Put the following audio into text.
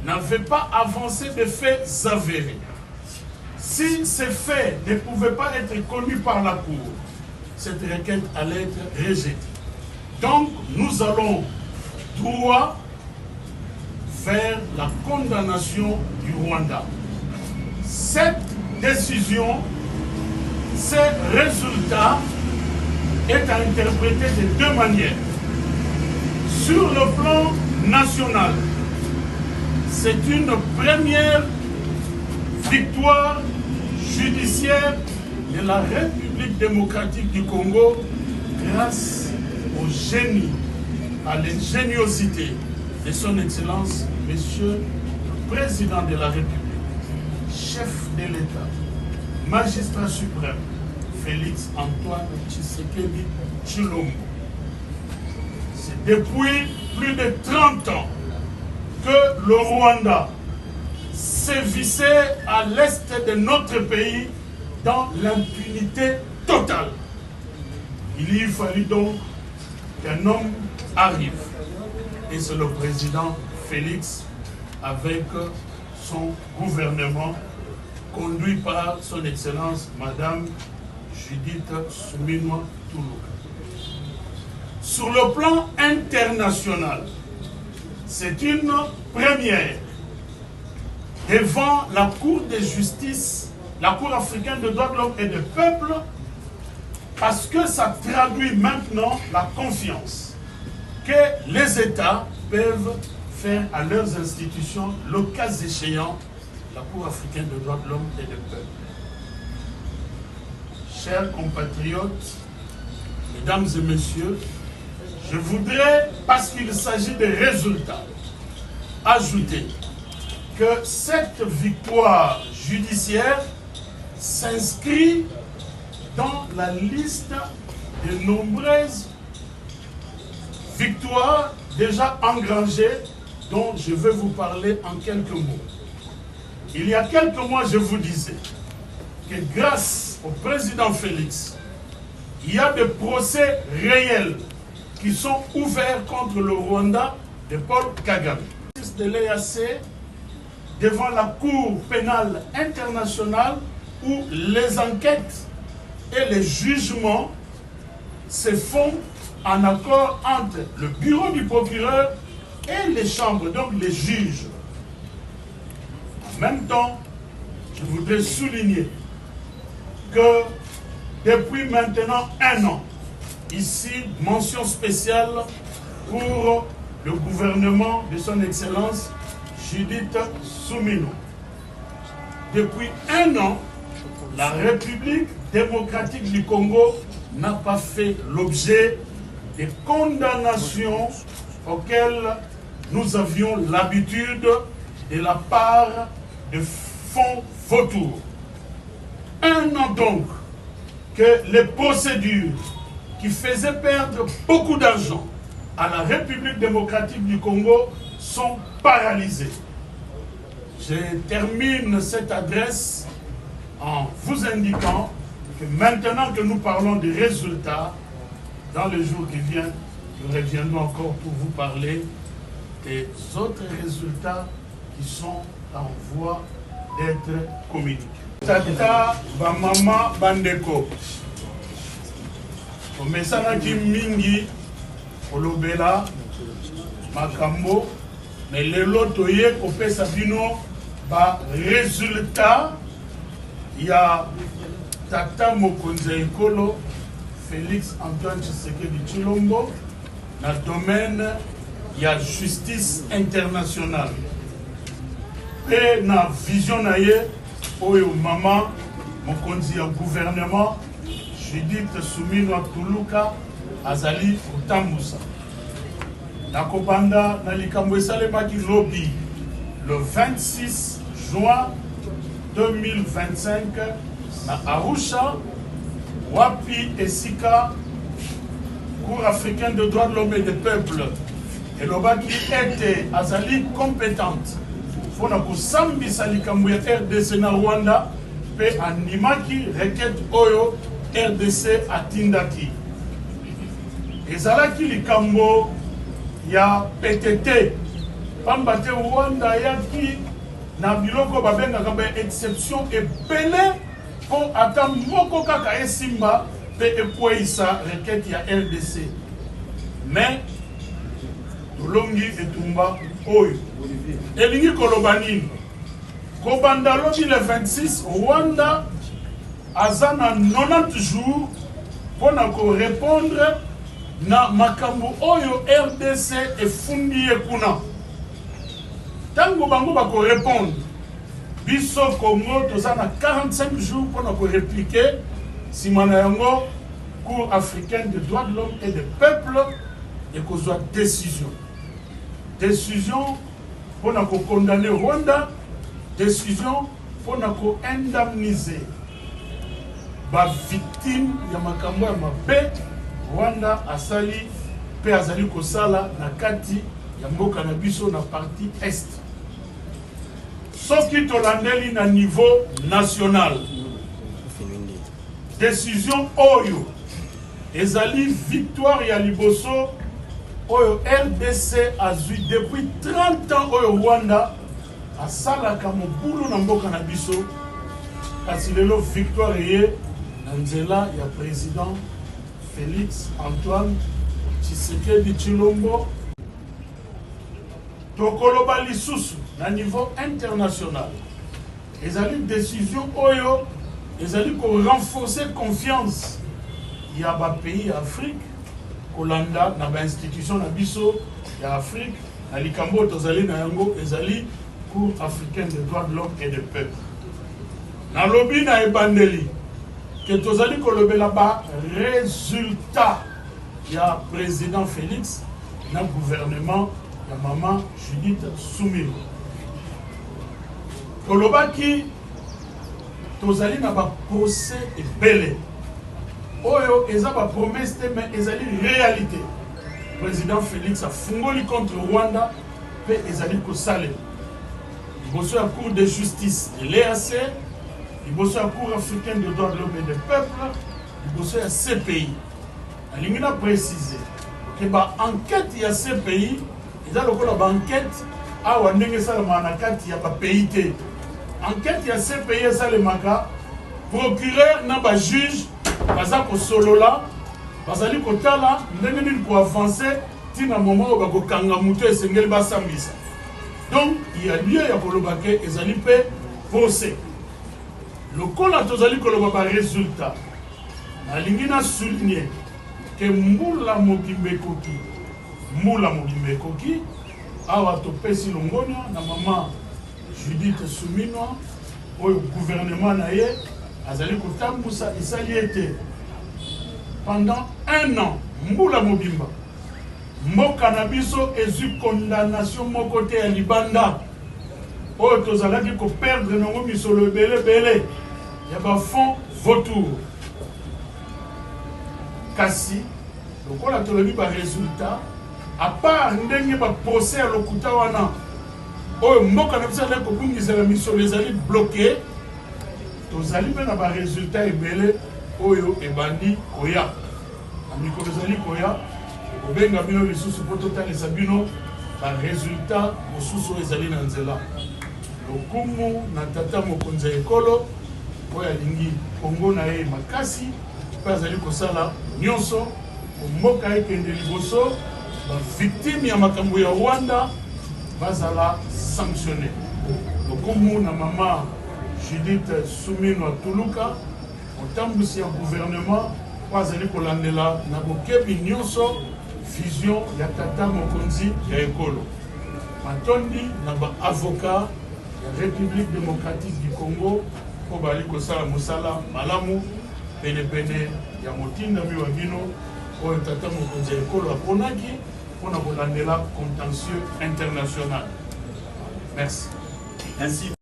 n'avait pas avancé de faits avérés. Si ces faits ne pouvaient pas être connus par la Cour, cette requête allait être rejetée. Donc, nous allons droit vers la condamnation du Rwanda. Cette décision, ces résultats, est à interpréter de deux manières. Sur le plan national, c'est une première victoire judiciaire de la République démocratique du Congo grâce au génie, à l'ingéniosité de son Excellence, Monsieur le Président de la République, chef de l'État, magistrat suprême, Félix Antoine Tshisekedi Tshilombo. C'est depuis plus de 30 ans que le Rwanda sévissait à l'est de notre pays dans l'impunité totale. Il y fallut donc qu'un homme arrive. Et c'est le président Félix avec son gouvernement conduit par son Excellence Madame Judith Suminwa Tuluka. Sur le plan international, c'est une première devant la Cour de justice, la Cour africaine des droits de l'homme et des peuples, parce que ça traduit maintenant la confiance que les États peuvent faire à leurs institutions, le cas échéant, la Cour africaine des droits de l'homme et des peuples. Chers compatriotes, mesdames et messieurs, je voudrais, parce qu'il s'agit des résultats, ajouter que cette victoire judiciaire s'inscrit dans la liste de nombreuses victoires déjà engrangées dont je vais vous parler en quelques mots. Il y a quelques mois, je vous disais que grâce au président Félix, il y a des procès réels qui sont ouverts contre le Rwanda de Paul Kagame. De l'EAC devant la Cour pénale internationale où les enquêtes et les jugements se font en accord entre le bureau du procureur et les chambres, donc les juges. En même temps, je voudrais souligner que depuis maintenant 1 an, ici, mention spéciale pour le gouvernement de son Excellence Judith Suminwa. Depuis 1 an, la République démocratique du Congo n'a pas fait l'objet des condamnations auxquelles nous avions l'habitude de la part de fonds vautours. 1 an donc que les procédures qui faisaient perdre beaucoup d'argent à la République démocratique du Congo sont paralysées. Je termine cette adresse en vous indiquant que maintenant que nous parlons des résultats, dans les jours qui viennent, nous reviendrons encore pour vous parler des autres résultats qui sont en voie d'être communiqués. Tata, Bamama, Bandeko. Omesanaki mingi olobela makambo mais lelo toye kopesa bino ba résultat ya tata mokonzi ekolo Félix Antoine Tshisekedi Tshilombo na domaine ya justice internationale et na vision na ye oyo mama mokonzi ya gouvernement Judith Suminwa Tuluka azali kotambusa. Nakobanda na likambo esalemaki lobi le 26 juin 2025 na Arusha wapi esika Cour africaine de droits de l'homme et des peuples elobaki était azali compétente pona kosambisa likambo ya RDC na Rwanda pe animaki requête oyo RDC atindaki. Ezalaki likambo ya PTT pamba te Rwanda yaki na biloko babengaka ba exception ebele po ata moko kaka esimba pe ekweisa requête ya RDC. Mais tolongi etumba oyo elingi koloba nini kobanda lobi le 26 Rwanda aza na 90 jours mpona korépondre na makambo oyo RDC efundi ye kuna. Tango bango bakorépondre biso Congo toza na 45 jours mpona korépliquer nsima na yango Cour africaine des droits de l'homme et des peuples ekozwa décision. Décision pour condamner Rwanda, décision pour indemniser les victimes de makambo ya mabe Rwanda asali pe azali kosala na kati ya mboka na biso na partie est. Soki tolandeli na niveau national. Décision oyo ezali victoire ya liboso oyo RDC azui depuis 30 ans oyo Rwanda asalaka mobulu na mboka na biso kasi lelo victoire ye na nzela ya président Félix Antoine Tshisekedi Tshilombo. Tokoloba lisusu na niveau international ezali décision oyo ezali ko renforcer confiance ya ba pays Afrique kolanda na ba institution na biso ya Afrique na likambo tozali na yango ezali Cour africaine des droits de l'homme et des peuples. Na lobi na ebandeli ke tozali kolobela ba résultat ya président Félix na gouvernement ya maman Judith Suminwa. Kolobaki tozali na ba procès ebele oyo eza ba promesse te mais ezali réalité. Président Félix a fungoli contre Rwanda pe ezali kosale liboso ya Cour de justice de l'EAC, liboso ya Cour africaine des droits de l'homme et des peuples, liboso ya CPI. Alingi na préciser que ba enquête ya CPI eza lokola ba enquête awa ndenge esalama na kati ya ba pays te. Enquête ya CPI esalemaka procureur na ba juge baza kosolola bazali kotala ndenge nini ko avancer tina moment oyo bakokanga mutu esengeli basambisa. Donc il y a lieu ya koloba ke ezali pe procès lokola tozali koloba ba résultat alingi na souligner ke mbula mobimba ekoki awa topesi longonia na mama Judith Suminwa oyo gouvernement na ye azali kotambusa esali ete pendant 1 an mbula mobimba mboka na biso ezui condamnation moko te ya libanda oyo tozalaki koperdre nango misolo ebelebele ya bafond vautour. Kasi lokola tolobi ba résultat à part ndenge ba procès ya lokuta wana oyo mboka na biso azali kobungisela misolo ezali bloqué tozali mpe na ba résultat ebele oyo ebandi koya mikolo ezali koya obenga bino lisusu po totalisa bino ba résultat mosusu oyo ezali na nzela lokumu na tata mokonzi ya ekolo oyo alingi kongo na ye makasi mpe azali kosala nyonso mboka ekende liboso bavictime ya makambo ya Rwanda bazala sanctionné. Lokumu na mama Judith Suminwa Tuluka otambusi ya gouvernement bazali kolandela na bokebi nyonso vision ya tata mokonzi ya ekolo matondi na ba avocat ya République démocratique du Congo po bali kosala mosala malamu pene ya motinda mi wa bino oyo tata mokonzi ya ekolo aponaki mpona kolandela contentieux international. Merci.